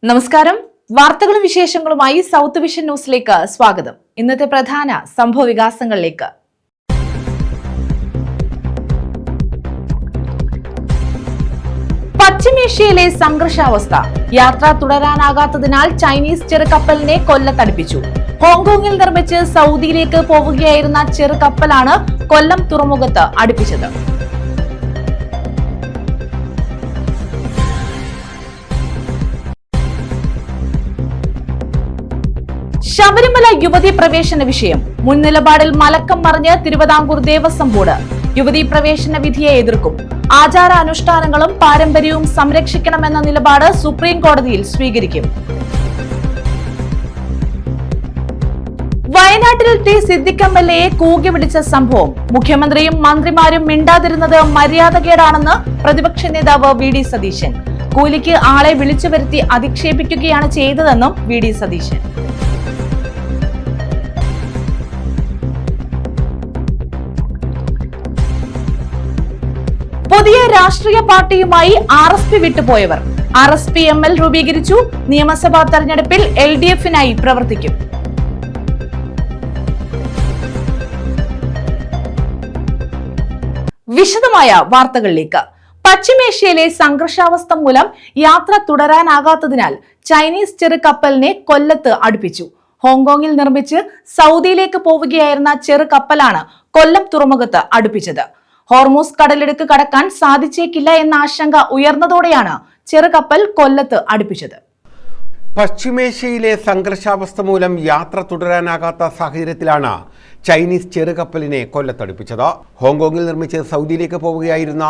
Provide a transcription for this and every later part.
നമസ്കാരം. വാർത്തകളും വിശേഷങ്ങളുമായി സൗത്ത് വിഷൻ ന്യൂസിലേക്ക് സ്വാഗതം. ഇന്നത്തെ പ്രധാന സംഭവ വികാസങ്ങളിലേക്ക്. പശ്ചിമേഷ്യയിലെ സംഘർഷാവസ്ഥ. യാത്ര തുടരാനാകാത്തതിനാൽ ചൈനീസ് ചെറുകപ്പലിനെ കൊല്ലത്തടുപ്പിച്ചു. ഹോങ്കോങ്ങിൽ നിർമ്മിച്ച് സൗദിയിലേക്ക് പോവുകയായിരുന്ന ചെറുകപ്പലാണ് കൊല്ലം തുറമുഖത്ത് അടുപ്പിച്ചത്. ശബരിമല യുവതീ പ്രവേശന വിഷയം. മുൻ നിലപാടിൽ മലക്കം മറിഞ്ഞ് തിരുവിതാംകൂർ ദേവസ്വം ബോർഡ്. യുവതീ പ്രവേശന വിധിയെ എതിർക്കും. ആചാരാനുഷ്ഠാനങ്ങളും പാരമ്പര്യവും സംരക്ഷിക്കണമെന്ന നിലപാട് സുപ്രീം കോടതിയിൽ സ്വീകരിക്കും. വയനാട്ടിലെത്തി സിദ്ദിഖ് എംഎൽഎയെ കൂകി വിളിച്ച സംഭവം. മുഖ്യമന്ത്രിയും മന്ത്രിമാരും മിണ്ടാതിരുന്നത് മര്യാദകേടാണെന്ന് പ്രതിപക്ഷ നേതാവ് വി ഡി സതീശൻ. കൂലിക്ക് ആളെ വിളിച്ചു വരുത്തി അധിക്ഷേപിക്കുകയാണ് ചെയ്തതെന്നും വി ഡി സതീശൻ. പുതിയ രാഷ്ട്രീയ പാർട്ടിയുമായി RSP വിട്ടുപോയവർ. RSP-ML രൂപീകരിച്ചു. നിയമസഭാ തെരഞ്ഞെടുപ്പിൽ LDF-നായി പ്രവർത്തിക്കും. വിശദമായ വാർത്തകളിലേക്ക്. പശ്ചിമേഷ്യയിലെ സംഘർഷാവസ്ഥ മൂലം യാത്ര തുടരാനാകാത്തതിനാൽ ചൈനീസ് ചെറുകപ്പലിനെ കൊല്ലത്ത് അടുപ്പിച്ചു. ഹോങ്കോങ്ങിൽ നിർമ്മിച്ച് സൗദിയിലേക്ക് പോവുകയായിരുന്ന ചെറുകപ്പലാണ് കൊല്ലം തുറമുഖത്ത് അടുപ്പിച്ചത്. ഹോർമൂസ് കടലിടുക്ക് കടക്കാൻ സാധിച്ചേക്കില്ല എന്ന ആശങ്ക ഉയർന്നതോടെയാണ് ചെറുകപ്പൽ കൊല്ലത്ത് അടുപ്പിച്ചത്. പശ്ചിമേഷ്യയിലെ സംഘർഷാവസ്ഥ മൂലം യാത്ര തുടരാനാകാത്ത സാഹചര്യത്തിലാണ് ചൈനീസ് ചെറുകപ്പലിനെ കൊല്ലത്തടുപ്പിച്ചത്. ഹോങ്കോങ്ങിൽ നിർമ്മിച്ച് സൗദിയിലേക്ക് പോവുകയായിരുന്ന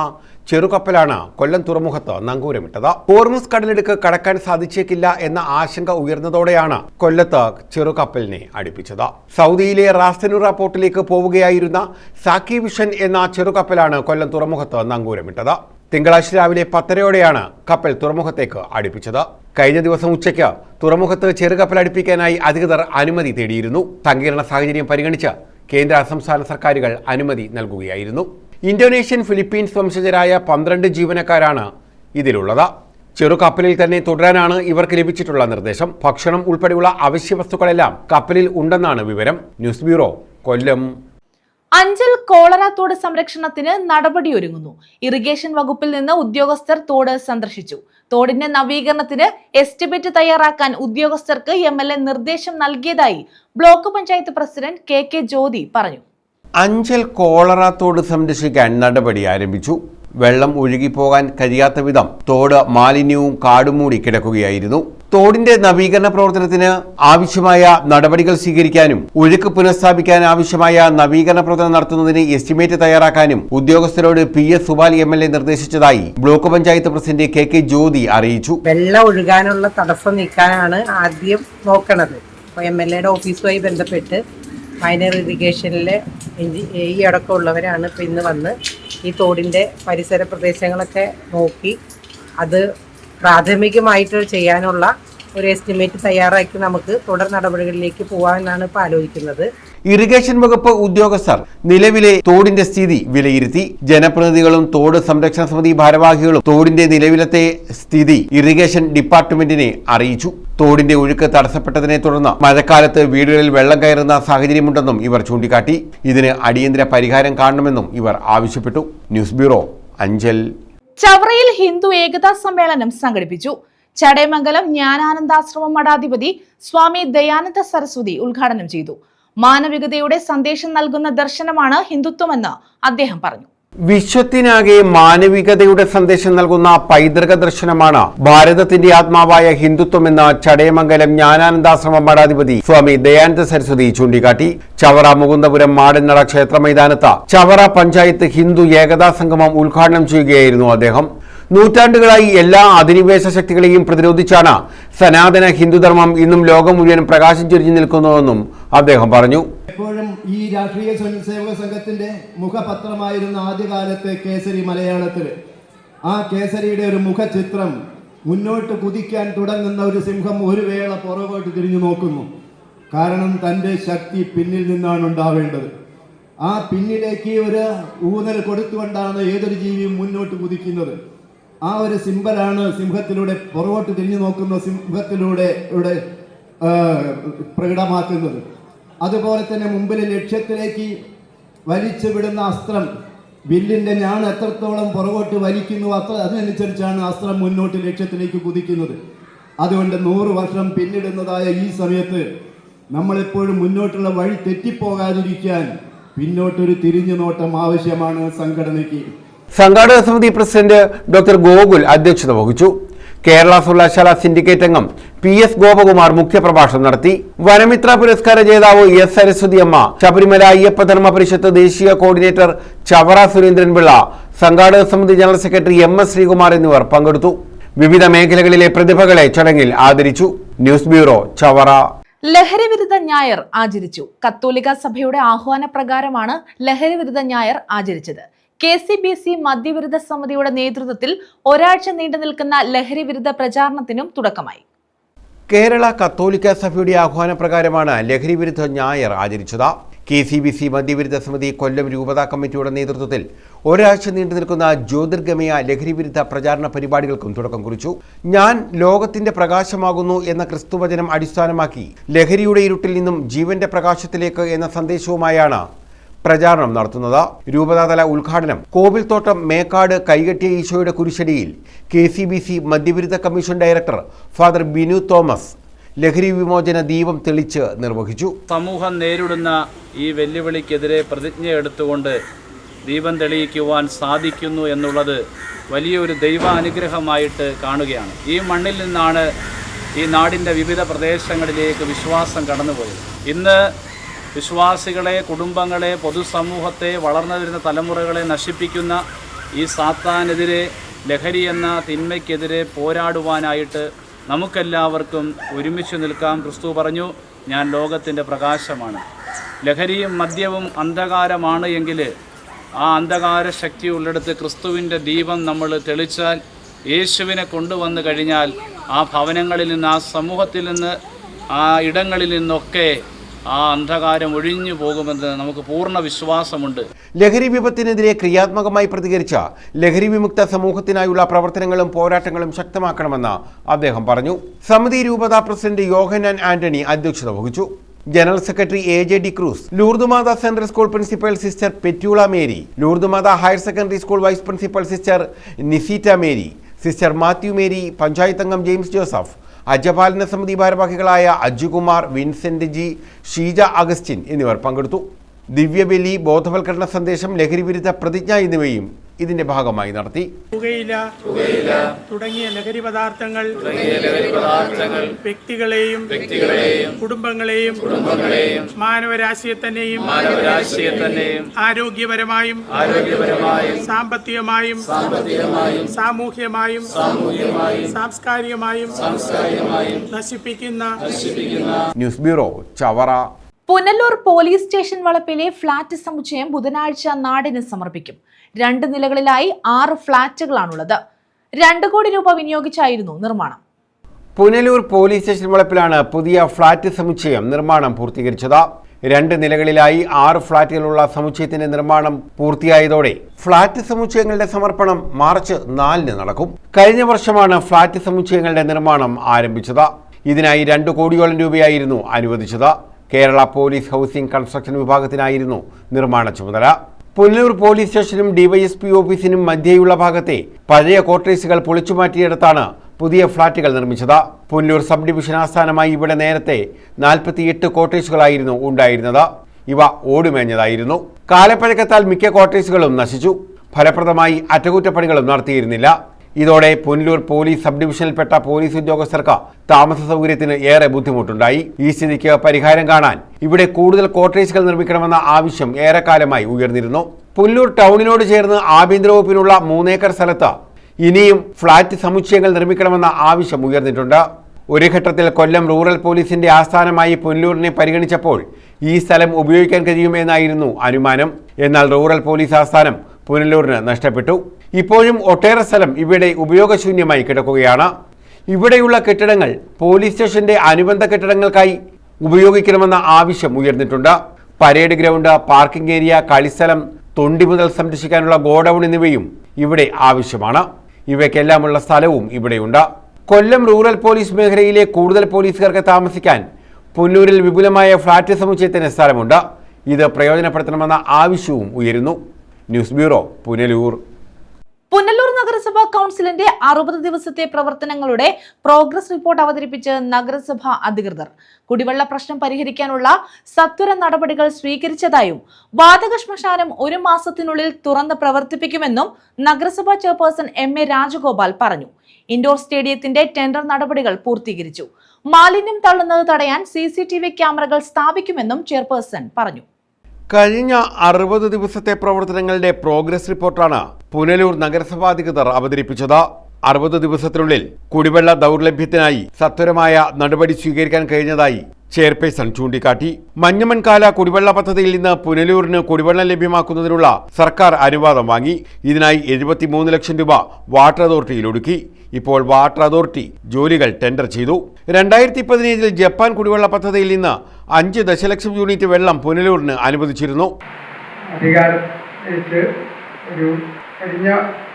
ചെറുകപ്പലാണ് കൊല്ലം തുറമുഖത്ത് നങ്കൂരമിട്ടത്. ഹോർമുസ് കടലിടുക്ക് കടക്കാൻ സാധിച്ചേക്കില്ല എന്ന ആശങ്ക ഉയർന്നതോടെയാണ് കൊല്ലത്ത് ചെറുകപ്പലിനെ അടുപ്പിച്ചത്. സൗദിയിലെ റാസ്തനുറ പോർട്ടിലേക്ക് പോവുകയായിരുന്ന സാക്കി വിഷൻ എന്ന ചെറുകപ്പലാണ് കൊല്ലം തുറമുഖത്ത് നങ്കൂരമിട്ടത്. തിങ്കളാഴ്ച രാവിലെ 10:30യോടെയാണ് കപ്പൽ തുറമുഖത്തേക്ക് അടുപ്പിച്ചത്. കഴിഞ്ഞ ദിവസം ഉച്ചയ്ക്ക് തുറമുഖത്ത് ചെറുകപ്പൽ അടുപ്പിക്കാനായി അധികൃതർ അനുമതി തേടിയിരുന്നു. സങ്കീർണ സാഹചര്യം പരിഗണിച്ച് കേന്ദ്ര സംസ്ഥാന സർക്കാരുകൾ അനുമതി നൽകുകയായിരുന്നു. ഇന്തോനേഷ്യൻ ഫിലിപ്പീൻസ് വംശജരായ 12 ജീവനക്കാരാണ് ഇതിലുള്ളത്. ചെറുകപ്പലിൽ തന്നെ തുടരാനാണ് ഇവർക്ക് ലഭിച്ചിട്ടുള്ള നിർദ്ദേശം. ഭക്ഷണം ഉൾപ്പെടെയുള്ള അവശ്യ വസ്തുക്കളെല്ലാം കപ്പലിൽ ഉണ്ടെന്നാണ് വിവരം. ന്യൂസ് ബ്യൂറോ, കൊല്ലം. അഞ്ചൽ കോളറ തോട് സംരക്ഷണത്തിന് നടപടിയൊരുങ്ങുന്നു. ഇറിഗേഷൻ വകുപ്പിൽ നിന്ന് ഉദ്യോഗസ്ഥർ തോട് സന്ദർശിച്ചു. തോടിന്റെ നവീകരണത്തിന് എസ്റ്റിമേറ്റ് തയ്യാറാക്കാൻ ഉദ്യോഗസ്ഥർക്ക് MLA നിർദ്ദേശം നൽകിയതായി block panchayat president KK Jyothi പറഞ്ഞു. അഞ്ചൽ കോളറ തോട് സംരക്ഷിക്കാൻ നടപടി ആരംഭിച്ചു. വെള്ളം ഒഴുകിപ്പോകാൻ കഴിയാത്ത വിധം തോട് മാലിന്യവും കാടുമൂടി കിടക്കുകയായിരുന്നു. തോടിന്റെ നവീകരണ പ്രവർത്തനത്തിന് ആവശ്യമായ നടപടികൾ സ്വീകരിക്കാനും ഒഴുക്ക് പുനഃസ്ഥാപിക്കാൻ ആവശ്യമായ നവീകരണ പ്രവർത്തനം നടത്തുന്നതിന് എസ്റ്റിമേറ്റ് തയ്യാറാക്കാനും ഉദ്യോഗസ്ഥരോട് PS സുബാൽ MLA നിർദ്ദേശിച്ചതായി block panchayat president KK Jyothi അറിയിച്ചു. വെള്ളം ഒഴുകാനുള്ള തടസ്സം നീക്കാനാണ് ആദ്യം നോക്കണത്. MLAയുടെ ഓഫീസുമായി ബന്ധപ്പെട്ട് മൈനർ ഇറിഗേഷനിലെ ഈ അടക്കമുള്ളവരാണ് ഇപ്പോൾ ഇന്ന് വന്ന് ഈ തോടിൻ്റെ പരിസര പ്രദേശങ്ങളൊക്കെ നോക്കി അത് പ്രാഥമികമായിട്ട് ചെയ്യാനുള്ള ഒരു എസ്റ്റിമേറ്റ് തയ്യാറാക്കി നമുക്ക് തുടർ നടപടികളിലേക്ക് പോകാമെന്നാണ് ഇപ്പോൾ ആലോചിക്കുന്നത്. ഇറിഗേഷൻ വകുപ്പ് ഉദ്യോഗസ്ഥർ നിലവിലെ തോടിന്റെ സ്ഥിതി വിലയിരുത്തി. ജനപ്രതിനിധികളും തോട് സംരക്ഷണ സമിതി ഭാരവാഹികളും തോടിന്റെ നിലവിലത്തെ സ്ഥിതി ഇറിഗേഷൻ ഡിപ്പാർട്ട്മെന്റിനെ അറിയിച്ചു. തോടിന്റെ ഒഴുക്ക് തടസ്സപ്പെട്ടതിനെ തുടർന്ന് മഴക്കാലത്ത് വീടുകളിൽ വെള്ളം കയറുന്ന സാഹചര്യമുണ്ടെന്നും ഇവർ ചൂണ്ടിക്കാട്ടി. ഇതിന് അടിയന്തര പരിഹാരം കാണണമെന്നും ഇവർ ആവശ്യപ്പെട്ടു. News bureau, Anchal. ചവറയിൽ ഹിന്ദു ഏകതാ സമ്മേളനം സംഘടിപ്പിച്ചു. ചടയമംഗലം ജ്ഞാനാനന്ദാശ്രമം മഠാധിപതി സ്വാമി ദയാനന്ദ സരസ്വതി ഉദ്ഘാടനം ചെയ്തു. മാനവികതയുടെ സന്ദേശം നൽകുന്ന ദർശനമാണ് ഹിന്ദുത്വമെന്ന് അദ്ദേഹം പറഞ്ഞു. വിശ്വത്തിനാകെ മാനവികതയുടെ സന്ദേശം നൽകുന്ന പൈതൃക ദർശനമാണ് ഭാരതത്തിന്റെ ആത്മാവായ ഹിന്ദുത്വമെന്ന് ചടയമംഗലം ജ്ഞാനാനന്ദാശ്രമ മഠാധിപതി സ്വാമി ദയാനന്ദ സരസ്വതി ചൂണ്ടിക്കാട്ടി. ചവറ മുകുന്ദപുരം മാടന്നട ക്ഷേത്ര മൈതാനത്ത് ചവറ പഞ്ചായത്ത് ഹിന്ദു ഏകതാ സംഗമം ഉദ്ഘാടനം ചെയ്യുകയായിരുന്നു അദ്ദേഹം. നൂറ്റാണ്ടുകളായി എല്ലാ അധിനിവേശ ശക്തികളെയും പ്രതിരോധിച്ചാണ് സനാതന ഹിന്ദുധർമ്മം ഇന്നും ലോകം മുഴുവൻ പ്രകാശം ചൊരിഞ്ഞു നിൽക്കുന്നുവെന്നും അദ്ദേഹം പറഞ്ഞു. എപ്പോഴും ഈ രാഷ്ട്രീയ സ്വയംസേവക സംഘത്തിന്റെ മുഖപത്രമായിരുന്ന ആദ്യകാലത്തെ കേസരി മലയാളത്തിൽ ആ കേസരിയുടെ ഒരു മുഖചിത്രം മുന്നോട്ട് കുതിക്കാൻ തുടങ്ങുന്ന ഒരു സിംഹം ഒരു വേള പുറകോട്ട് തിരിഞ്ഞു നോക്കുന്നു. കാരണം തൻ്റെ ശക്തി പിന്നിൽ നിന്നാണ് ഉണ്ടാവേണ്ടത്. ആ പിന്നിലേക്ക് ഒരു ഊന്നൽ കൊടുത്തുകൊണ്ടാണ് ഏതൊരു ജീവിയും മുന്നോട്ട് കുതിക്കുന്നത്. ആ ഒരു സിമ്പലാണ് സിംഹത്തിലൂടെ പുറകോട്ട് തിരിഞ്ഞു നോക്കുന്ന സിംഹത്തിലൂടെ ഇവിടെ പ്രകടമാക്കുന്നത്. അതുപോലെ തന്നെ മുമ്പിൽ ലക്ഷ്യത്തിലേക്ക് വലിച്ചു വിടുന്ന അസ്ത്രം, വില്ലിന്റെ ഞാൻ എത്രത്തോളം പുറകോട്ട് വലിക്കുന്നു അതിനനുസരിച്ചാണ് അസ്ത്രം മുന്നോട്ട് ലക്ഷ്യത്തിലേക്ക് കുതിക്കുന്നത്. അതുകൊണ്ട് 100 വർഷം പിന്നിടുന്നതായ ഈ സമയത്ത് നമ്മളെപ്പോഴും മുന്നോട്ടുള്ള വഴി തെറ്റിപ്പോകാതിരിക്കാൻ പിന്നോട്ടൊരു തിരിഞ്ഞു നോട്ടം ആവശ്യമാണ് സംഘടനയ്ക്ക്. സംഘാടക സമിതി പ്രസിഡന്റ് ഡോക്ടർ ഗോകുൽ അധ്യക്ഷത വഹിച്ചു. കേരള സർവകലാശാല സിൻഡിക്കേറ്റ് അംഗം PS ഗോപകുമാർ മുഖ്യപ്രഭാഷണം നടത്തി. വനമിത്ര പുരസ്കാര ജേതാവ് S സരസ്വതി അമ്മ, ശബരിമല അയ്യപ്പ ധർമ്മ പരിഷത്ത് ദേശീയ കോർഡിനേറ്റർ ചവറ സുരേന്ദ്രൻപിള്ള, സംഘാടക സമിതി ജനറൽ സെക്രട്ടറി MS ശ്രീകുമാർ എന്നിവർ പങ്കെടുത്തു. വിവിധ മേഖലകളിലെ പ്രതിഭകളെ ചടങ്ങിൽ ആദരിച്ചു. News bureau, Chavara. ലഹരി വിരുദ്ധ ഞായർ ആചരിച്ചു. കത്തോലിക്ക സഭയുടെ ആഹ്വാനപ്രകാരമാണ് ലഹരി വിരുദ്ധ ഞായർ ആചരിച്ചത്. KCBC മദ്യവിരുദ്ധ സമിതിയുടെ നേതൃത്വത്തിൽ ഒരാഴ്ച നീണ്ടു നിൽക്കുന്ന ലഹരി വിരുദ്ധ പ്രചാരണത്തിനും തുടക്കമായി. കേരള കത്തോലിക്ക സഭയുടെ ആഹ്വാനപ്രകാരമാണ് ലഹരി വിരുദ്ധ ഞായർ ആചരിച്ചത്. KCBC മദ്യവിരുദ്ധ സമിതി കൊല്ലം രൂപതാ കമ്മിറ്റിയുടെ നേതൃത്വത്തിൽ ഒരാഴ്ച നീണ്ടു നിൽക്കുന്ന ജ്യോതിർഗമയ ലഹരി വിരുദ്ധ പ്രചാരണ പരിപാടികൾക്കും തുടക്കം കുറിച്ചു. ഞാൻ ലോകത്തിന്റെ പ്രകാശമാകുന്നു എന്ന ക്രിസ്തുവചനം അടിസ്ഥാനമാക്കി ലഹരിയുടെ ഇരുട്ടിൽ നിന്നും ജീവന്റെ പ്രകാശത്തിലേക്ക് എന്ന സന്ദേശവുമായാണ് പ്രചാരണം നടത്തുന്നത്. രൂപതാതല ഉദ്ഘാടനം കോവിൽത്തോട്ടം മേക്കാട് കൈകെട്ടിയ ഈശോയുടെ കുരിശടിയിൽ KCBC മദ്യവിരുദ്ധ commission director father Binu Thomas ലഹരി വിമോചന ദീപം തെളിച്ച് നിർവഹിച്ചു. സമൂഹം നേരിടുന്ന ഈ വെല്ലുവിളിക്കെതിരെ പ്രതിജ്ഞ എടുത്തുകൊണ്ട് ദീപം തെളിയിക്കുവാൻ സാധിക്കുന്നു എന്നുള്ളത് വലിയൊരു ദൈവാനുഗ്രഹമായിട്ട് കാണുകയാണ്. ഈ മണ്ണിൽ നിന്നാണ് ഈ നാടിൻ്റെ വിവിധ പ്രദേശങ്ങളിലേക്ക് വിശ്വാസം കടന്നുപോയത്. ഇന്ന് വിശ്വാസികളെ, കുടുംബങ്ങളെ, പൊതുസമൂഹത്തെ, വളർന്നു വരുന്ന തലമുറകളെ നശിപ്പിക്കുന്ന ഈ സാത്താനെതിരെ, ലഹരി എന്ന തിന്മയ്ക്കെതിരെ പോരാടുവാനായിട്ട് നമുക്കെല്ലാവർക്കും ഒരുമിച്ച് നിൽക്കാം. ക്രിസ്തു പറഞ്ഞു, ഞാൻ ലോകത്തിൻ്റെ പ്രകാശമാണ്. ലഹരിയും മദ്യവും അന്ധകാരമാണ് എങ്കിൽ ആ അന്ധകാര ശക്തി ഉള്ളിടത്ത് ക്രിസ്തുവിൻ്റെ ദീപം നമ്മൾ തെളിച്ചാൽ, യേശുവിനെ കൊണ്ടുവന്നു കഴിഞ്ഞാൽ ആ ഭവനങ്ങളിൽ നിന്ന്, ആ സമൂഹത്തിൽ നിന്ന്, ആ ഇടങ്ങളിൽ നിന്നൊക്കെ ആ അന്ധകാരം ഒഴിഞ്ഞു പോകുമെന്ന് നമുക്ക് പൂർണ്ണ വിശ്വാസമുണ്ട്. ലഹരി വിപത്തിനെതിരെ ക്രിയാത്മകമായി പ്രതികരിച്ച ലഹരി വിമുക്ത സമൂഹത്തിനായുള്ള പ്രവർത്തനങ്ങളും പോരാട്ടങ്ങളും ശക്തമാക്കണമെന്ന് അദ്ദേഹം പറഞ്ഞു. സമിതി രൂപതാ പ്രസിഡന്റ് യോഹന്നാൻ ആന്റണി അധ്യക്ഷത വഹിച്ചു. General secretary AJ D'Cruz, Lourdumatha central school principal sister Petula Mary, Lourdumatha higher secondary school vice principal sister Niceta Mary, sister Mathew Mary, panchayat അംഗം ജെയിംസ് ജോസഫ്, അജപാലന സമിതി ഭാരവാഹികളായ Ajukumar, Vincent G, Sheeja Augustine എന്നിവർ പങ്കെടുത്തു. ദിവ്യബലി, ബോധവൽക്കരണ സന്ദേശം, ലഹരി വിരുദ്ധ പ്രതിജ്ഞ എന്നിവയും ഇതിന്റെ ഭാഗമായി നടത്തി. പുകയില തുടങ്ങിയ ലഹരി പദാർത്ഥങ്ങൾ വ്യക്തികളെയും കുടുംബങ്ങളെയും മാനവരാശിയെ തന്നെയും ആരോഗ്യപരമായും സാമ്പത്തികമായും സാമൂഹ്യമായും സാംസ്കാരികമായും നശിപ്പിക്കുന്ന. News bureau, Chavara. Punalur police station വളപ്പിലെ ഫ്ളാറ്റ് സമുച്ചയം ബുധനാഴ്ച നാടിന് സമർപ്പിക്കും. 2 നിലകളിലായി 6 ഫ്ളാറ്റുകളാണുള്ളത്. 2 കോടി രൂപ വിനിയോഗിച്ചായിരുന്നു നിർമ്മാണം. പുനലൂർ പോലീസ് സ്റ്റേഷൻ വളപ്പിലാണ് പുതിയ ഫ്ളാറ്റ് സമുച്ചയം നിർമ്മാണം പൂർത്തീകരിച്ചത്. 2 നിലകളിലായി 6 ഫ്ളാറ്റുകളുള്ള സമുച്ചയത്തിന്റെ നിർമ്മാണം പൂർത്തിയായതോടെ ഫ്ളാറ്റ് സമുച്ചയങ്ങളുടെ സമർപ്പണം മാർച്ച് 4 നടക്കും. കഴിഞ്ഞ വർഷമാണ് ഫ്ളാറ്റ് സമുച്ചയങ്ങളുടെ നിർമ്മാണം ആരംഭിച്ചത്. ഇതിനായി 2 കോടിയോളം രൂപയായിരുന്നു അനുവദിച്ചത്. കേരള പോലീസ് ഹൗസിംഗ് കൺസ്ട്രക്ഷൻ വിഭാഗത്തിനായിരുന്നു നിർമ്മാണ ചുമതല. പുനലൂർ പോലീസ് സ്റ്റേഷനും DYSP ഓഫീസിനും മധ്യേയുള്ള ഭാഗത്തെ പഴയ ക്വാർട്ടേഴ്സുകൾ പൊളിച്ചുമാറ്റിയെടുത്താണ് പുതിയ ഫ്ളാറ്റുകൾ നിർമ്മിച്ചത്. പുനലൂർ സബ് ഡിവിഷൻ ആസ്ഥാനമായി ഇവിടെ നേരത്തെ 48 ക്വാർട്ടേഴ്സുകളായിരുന്നു ഉണ്ടായിരുന്നത്. ഇവ ഓടുമേഞ്ഞതായിരുന്നു. കാലപ്പഴക്കത്താൽ മിക്ക ക്വാർട്ടേഴ്സുകളും നശിച്ചു. ഫലപ്രദമായി അറ്റകുറ്റപ്പണികളും നടത്തിയിരുന്നില്ല. ഇതോടെ പുനലൂർ പോലീസ് സബ് ഡിവിഷനിൽപ്പെട്ട പോലീസ് ഉദ്യോഗസ്ഥർക്ക് താമസ സൗകര്യത്തിന് ഏറെ ബുദ്ധിമുട്ടുണ്ടായി. ഈ സ്ഥിതിക്ക് പരിഹാരം കാണാൻ ഇവിടെ കൂടുതൽ ക്വാർട്ടേഴ്സുകൾ നിർമ്മിക്കണമെന്ന ആവശ്യം ഏറെക്കാലമായി ഉയർന്നിരുന്നു. പുനലൂർ ടൗണിനോട് ചേർന്ന് ആഭ്യന്തര വകുപ്പിനുള്ള 3 ഏക്കർ സ്ഥലത്ത് ഇനിയും ഫ്ളാറ്റ് സമുച്ചയങ്ങൾ നിർമ്മിക്കണമെന്ന ആവശ്യം ഉയർന്നിട്ടുണ്ട്. ഒരു ഘട്ടത്തിൽ കൊല്ലം റൂറൽ പോലീസിന്റെ ആസ്ഥാനമായി പുനലൂരിനെ പരിഗണിച്ചപ്പോൾ ഈ സ്ഥലം ഉപയോഗിക്കാൻ കഴിയുമെന്നായിരുന്നു അനുമാനം. എന്നാൽ റൂറൽ പോലീസ് ആസ്ഥാനം പുനലൂരിന് നഷ്ടപ്പെട്ടു. ഇപ്പോഴും ഒട്ടേറെ സ്ഥലം ഇവിടെ ഉപയോഗശൂന്യമായി കിടക്കുകയാണ്. ഇവിടെയുള്ള കെട്ടിടങ്ങൾ പോലീസ് സ്റ്റേഷന്റെ അനുബന്ധ കെട്ടിടങ്ങൾക്കായി ഉപയോഗിക്കണമെന്ന ആവശ്യം ഉയർന്നിട്ടുണ്ട്. പരേഡ് ഗ്രൗണ്ട്, പാർക്കിംഗ് ഏരിയ, കളിസ്ഥലം, തൊണ്ടി മുതൽ സംരക്ഷിക്കാനുള്ള ഗോഡൌൺ എന്നിവയും ഇവിടെ ആവശ്യമാണ്. ഇവയ്ക്കെല്ലാമുള്ള സ്ഥലവും ഇവിടെയുണ്ട്. കൊല്ലം റൂറൽ പോലീസ് മേഖലയിലെ കൂടുതൽ പോലീസുകാർക്ക് താമസിക്കാൻ പുന്നൂരിൽ വിപുലമായ ഫ്ളാറ്റ് സമുച്ചയത്തിന് സ്ഥലമുണ്ട്. ഇത് പ്രയോജനപ്പെടുത്തണമെന്ന ആവശ്യവും ഉയരുന്നു. News bureau, Punalur. പുനലൂർ നഗരസഭാ കൗൺസിലിന്റെ 60 ദിവസത്തെ പ്രവർത്തനങ്ങളുടെ പ്രോഗ്രസ് റിപ്പോർട്ട് അവതരിപ്പിച്ച് നഗരസഭാ അധികൃതർ കുടിവെള്ള പ്രശ്നം പരിഹരിക്കാനുള്ള സത്വര നടപടികൾ സ്വീകരിച്ചതായും വാതക ശ്മശാനം 1 മാസത്തിനുള്ളിൽ തുറന്ന് പ്രവർത്തിപ്പിക്കുമെന്നും നഗരസഭാ ചെയർപേഴ്സൺ MA രാജഗോപാൽ പറഞ്ഞു. ഇൻഡോർ സ്റ്റേഡിയത്തിന്റെ ടെൻഡർ നടപടികൾ പൂർത്തീകരിച്ചു. മാലിന്യം തള്ളുന്നത് തടയാൻ CCTV ക്യാമറകൾ സ്ഥാപിക്കുമെന്നും ചെയർപേഴ്സൺ പറഞ്ഞു. കഴിഞ്ഞ 60 ദിവസത്തെ പ്രവർത്തനങ്ങളുടെ പ്രോഗ്രസ് റിപ്പോർട്ടാണ് പുനലൂർ നഗരസഭാ അധികൃതർ അവതരിപ്പിച്ചത്. 60 ദിവസത്തിനുള്ളിൽ കുടിവെള്ള ദൗർലഭ്യത്തിനായി സത്വരമായ നടപടി സ്വീകരിക്കാൻ കഴിഞ്ഞതായി ചെയർപേഴ്സൺ ചൂണ്ടിക്കാട്ടി. മഞ്ഞമൺകാല കുടിവെള്ള പദ്ധതിയിൽ നിന്ന് പുനലൂരിന് കുടിവെള്ളം ലഭ്യമാക്കുന്നതിനുള്ള സർക്കാർ അനുവാദം വാങ്ങി. ഇതിനായി 73 ലക്ഷം രൂപ വാട്ടർ അതോറിറ്റിയിൽ ഒടുക്കി. ഇപ്പോൾ വാട്ടർ അതോറിറ്റി ജോലികൾ ടെൻഡർ ചെയ്തു. 2017 ജപ്പാൻ കുടിവെള്ള പദ്ധതിയിൽ നിന്ന് 5 ദശലക്ഷം യൂണിറ്റ് വെള്ളം പുനലൂരിന് അനുവദിച്ചിരുന്നു. അധികാരത്തിലേക്ക് ഒരു കഴിഞ്ഞ